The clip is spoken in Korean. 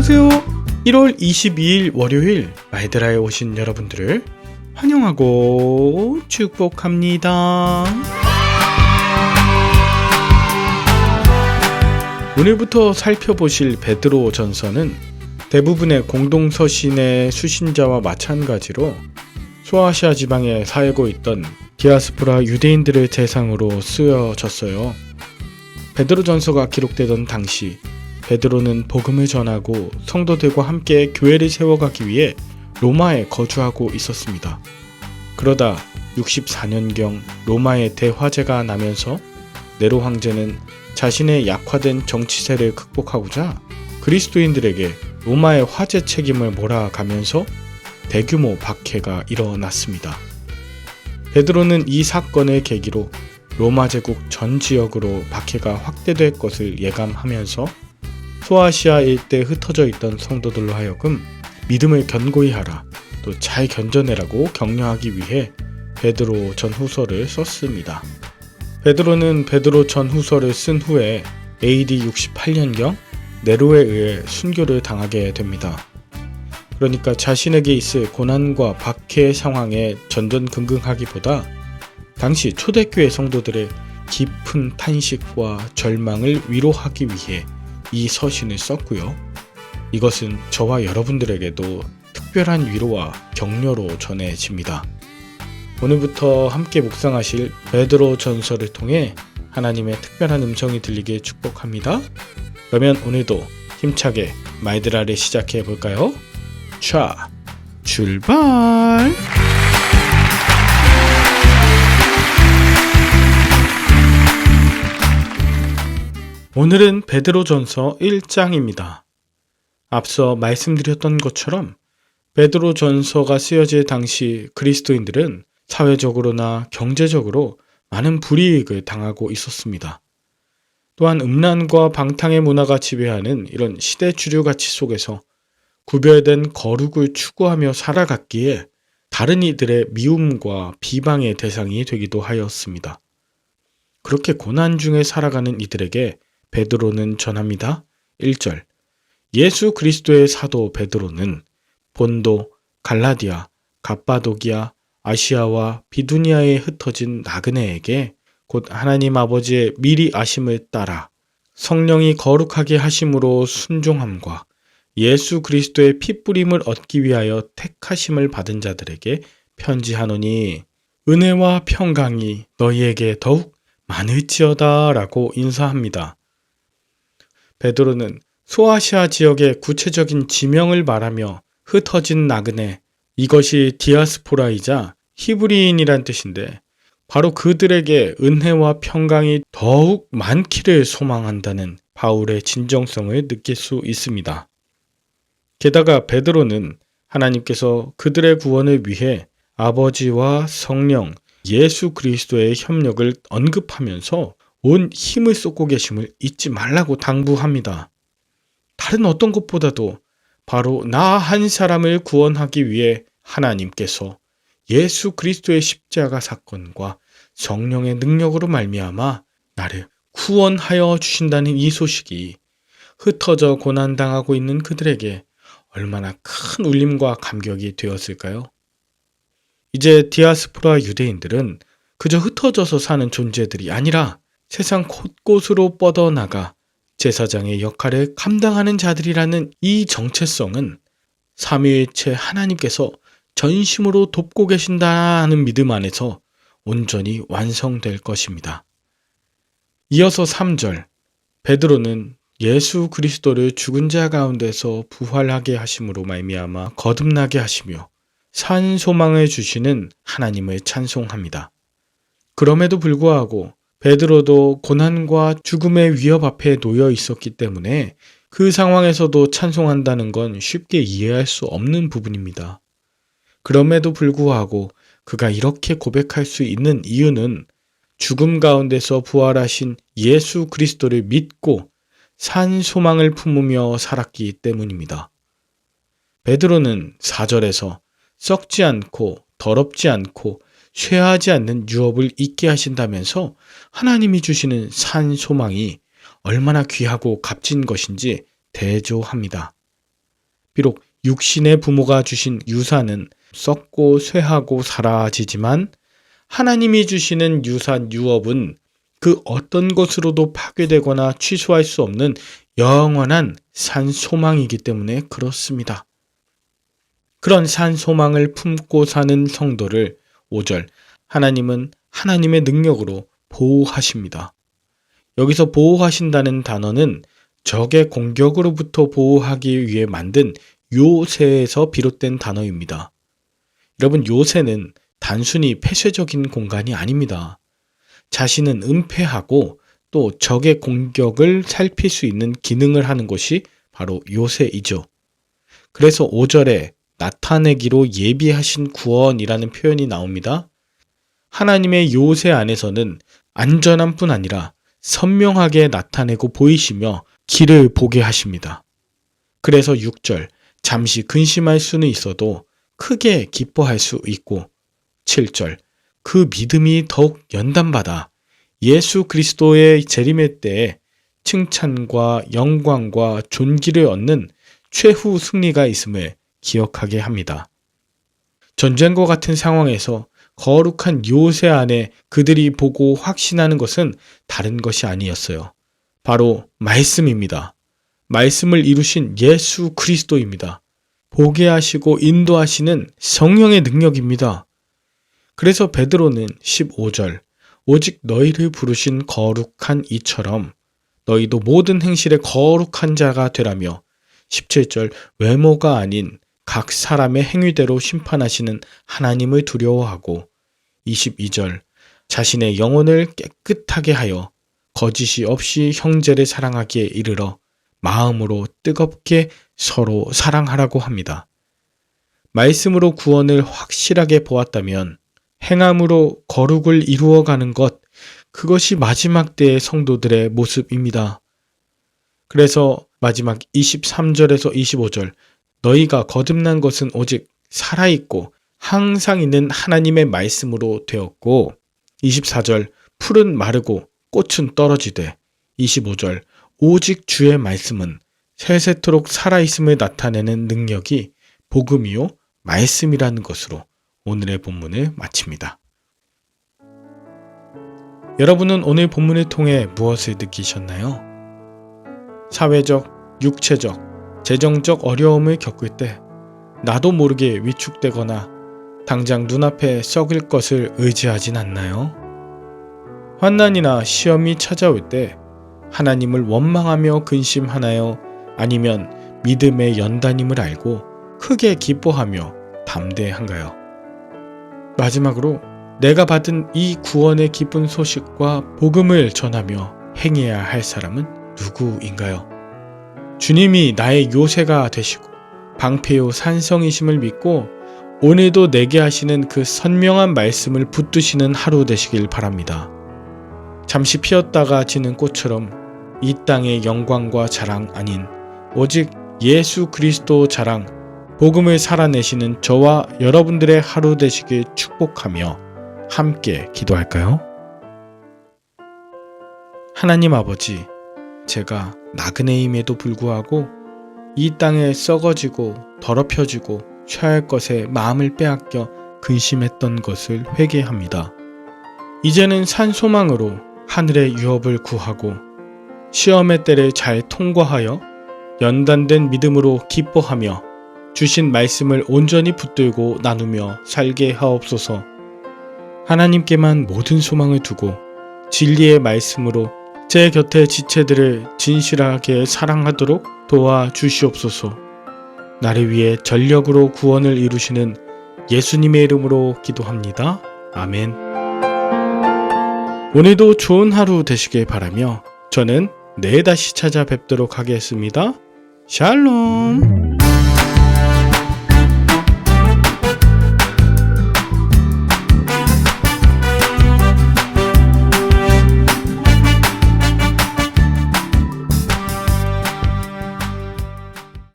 안녕하세요. 1월 22일 월요일 마이드라에 오신 여러분들을 환영하고 축복합니다. 오늘부터 살펴보실 베드로 전서는 대부분의 공동서신의 수신자와 마찬가지로 소아시아 지방에 살고 있던 디아스포라 유대인들을 대상으로 쓰여졌어요. 베드로 전서가 기록되던 당시 베드로는 복음을 전하고 성도들과 함께 교회를 세워가기 위해 로마에 거주하고 있었습니다. 그러다 64년경 로마의 대화재가 나면서 네로 황제는 자신의 약화된 정치세를 극복하고자 그리스도인들에게 로마의 화재 책임을 몰아가면서 대규모 박해가 일어났습니다. 베드로는 이 사건을 계기로 로마 제국 전 지역으로 박해가 확대될 것을 예감하면서 소아시아 일대에 흩어져 있던 성도들로 하여금 믿음을 견고히 하라, 또 잘 견뎌내라고 격려하기 위해 베드로 전후서를 썼습니다. 베드로는 베드로 전후서를 쓴 후에 AD 68년경 네로에 의해 순교를 당하게 됩니다. 그러니까 자신에게 있을 고난과 박해 상황에 전전긍긍하기보다 당시 초대교회 성도들의 깊은 탄식과 절망을 위로하기 위해 이 서신을 썼고요. 이것은 저와 여러분들에게도 특별한 위로와 격려로 전해집니다. 오늘부터 함께 묵상하실 베드로 전서를 통해 하나님의 특별한 음성이 들리길 축복합니다. 그러면 오늘도 힘차게 마이드라를 시작해 볼까요? 자, 출발! 오늘은 베드로 전서 1장입니다. 앞서 말씀드렸던 것처럼 베드로 전서가 쓰여질 당시 그리스도인들은 사회적으로나 경제적으로 많은 불이익을 당하고 있었습니다. 또한 음란과 방탕의 문화가 지배하는 이런 시대 주류 가치 속에서 구별된 거룩을 추구하며 살아갔기에 다른 이들의 미움과 비방의 대상이 되기도 하였습니다. 그렇게 고난 중에 살아가는 이들에게 베드로는 전합니다. 1절 예수 그리스도의 사도 베드로는 본도, 갈라디아, 갑바도기아, 아시아와 비두니아에 흩어진 나그네에게 곧 하나님 아버지의 미리 아심을 따라 성령이 거룩하게 하심으로 순종함과 예수 그리스도의 핏뿌림을 얻기 위하여 택하심을 받은 자들에게 편지하노니 은혜와 평강이 너희에게 더욱 많을지어다 라고 인사합니다. 베드로는 소아시아 지역의 구체적인 지명을 말하며 흩어진 나그네, 이것이 디아스포라이자 히브리인이란 뜻인데 바로 그들에게 은혜와 평강이 더욱 많기를 소망한다는 바울의 진정성을 느낄 수 있습니다. 게다가 베드로는 하나님께서 그들의 구원을 위해 아버지와 성령, 예수 그리스도의 협력을 언급하면서 온 힘을 쏟고 계심을 잊지 말라고 당부합니다. 다른 어떤 것보다도 바로 나 한 사람을 구원하기 위해 하나님께서 예수 그리스도의 십자가 사건과 성령의 능력으로 말미암아 나를 구원하여 주신다는 이 소식이 흩어져 고난당하고 있는 그들에게 얼마나 큰 울림과 감격이 되었을까요? 이제 디아스포라 유대인들은 그저 흩어져서 사는 존재들이 아니라 세상 곳곳으로 뻗어나가 제사장의 역할을 감당하는 자들이라는 이 정체성은 삼위일체 하나님께서 전심으로 돕고 계신다는 믿음 안에서 온전히 완성될 것입니다. 이어서 3절 베드로는 예수 그리스도를 죽은 자 가운데서 부활하게 하심으로 말미암아 거듭나게 하시며 산 소망을 주시는 하나님을 찬송합니다. 그럼에도 불구하고 베드로도 고난과 죽음의 위협 앞에 놓여 있었기 때문에 그 상황에서도 찬송한다는 건 쉽게 이해할 수 없는 부분입니다. 그럼에도 불구하고 그가 이렇게 고백할 수 있는 이유는 죽음 가운데서 부활하신 예수 그리스도를 믿고 산 소망을 품으며 살았기 때문입니다. 베드로는 4절에서 썩지 않고 더럽지 않고 쇠하지 않는 유업을 잊게 하신다면서 하나님이 주시는 산 소망이 얼마나 귀하고 값진 것인지 대조합니다. 비록 육신의 부모가 주신 유산은 썩고 쇠하고 사라지지만 하나님이 주시는 유산 유업은 그 어떤 것으로도 파괴되거나 취소할 수 없는 영원한 산 소망이기 때문에 그렇습니다. 그런 산 소망을 품고 사는 성도를 5절 하나님은 하나님의 능력으로 보호하십니다. 여기서 보호하신다는 단어는 적의 공격으로부터 보호하기 위해 만든 요새에서 비롯된 단어입니다. 여러분, 요새는 단순히 폐쇄적인 공간이 아닙니다. 자신은 은폐하고 또 적의 공격을 살필 수 있는 기능을 하는 것이 바로 요새이죠. 그래서 5절에 나타내기로 예비하신 구원이라는 표현이 나옵니다. 하나님의 요새 안에서는 안전한 뿐 아니라 선명하게 나타내고 보이시며 길을 보게 하십니다. 그래서 6절, 잠시 근심할 수는 있어도 크게 기뻐할 수 있고 7절, 그 믿음이 더욱 연단받아 예수 그리스도의 재림의 때에 칭찬과 영광과 존귀를 얻는 최후 승리가 있음을 기억하게 합니다. 전쟁과 같은 상황에서 거룩한 요새 안에 그들이 보고 확신하는 것은 다른 것이 아니었어요. 바로 말씀입니다. 말씀을 이루신 예수 그리스도입니다. 보게 하시고 인도하시는 성령의 능력입니다. 그래서 베드로는 15절 오직 너희를 부르신 거룩한 이처럼 너희도 모든 행실에 거룩한 자가 되라며 17절 외모가 아닌 각 사람의 행위대로 심판하시는 하나님을 두려워하고 22절 자신의 영혼을 깨끗하게 하여 거짓이 없이 형제를 사랑하기에 이르러 마음으로 뜨겁게 서로 사랑하라고 합니다. 말씀으로 구원을 확실하게 보았다면 행함으로 거룩을 이루어가는 것, 그것이 마지막 때의 성도들의 모습입니다. 그래서 마지막 23절에서 25절 너희가 거듭난 것은 오직 살아있고 항상 있는 하나님의 말씀으로 되었고 24절 풀은 마르고 꽃은 떨어지되 25절 오직 주의 말씀은 세세토록 살아있음을 나타내는 능력이 복음이요 말씀이라는 것으로 오늘의 본문을 마칩니다. 여러분은 오늘 본문을 통해 무엇을 느끼셨나요? 사회적, 육체적, 재정적 어려움을 겪을 때 나도 모르게 위축되거나 당장 눈앞에 썩을 것을 의지하진 않나요? 환난이나 시험이 찾아올 때 하나님을 원망하며 근심하나요? 아니면 믿음의 연단임을 알고 크게 기뻐하며 담대한가요? 마지막으로 내가 받은 이 구원의 기쁜 소식과 복음을 전하며 행해야 할 사람은 누구인가요? 주님이 나의 요새가 되시고 방패요 산성이심을 믿고 오늘도 내게 하시는 그 선명한 말씀을 붙드시는 하루 되시길 바랍니다. 잠시 피었다가 지는 꽃처럼 이 땅의 영광과 자랑 아닌 오직 예수 그리스도 자랑, 복음을 살아내시는 저와 여러분들의 하루 되시길 축복하며 함께 기도할까요? 하나님 아버지, 제가 나그네임에도 불구하고 이 땅에 썩어지고 더럽혀지고 취할 것에 마음을 빼앗겨 근심했던 것을 회개합니다. 이제는 산소망으로 하늘의 유업을 구하고 시험의 때를 잘 통과하여 연단된 믿음으로 기뻐하며 주신 말씀을 온전히 붙들고 나누며 살게 하옵소서. 하나님께만 모든 소망을 두고 진리의 말씀으로 제 곁의 지체들을 진실하게 사랑하도록 도와주시옵소서. 나를 위해 전력으로 구원을 이루시는 예수님의 이름으로 기도합니다. 아멘. 오늘도 좋은 하루 되시길 바라며 저는 내일 다시 찾아뵙도록 하겠습니다. 샬롬.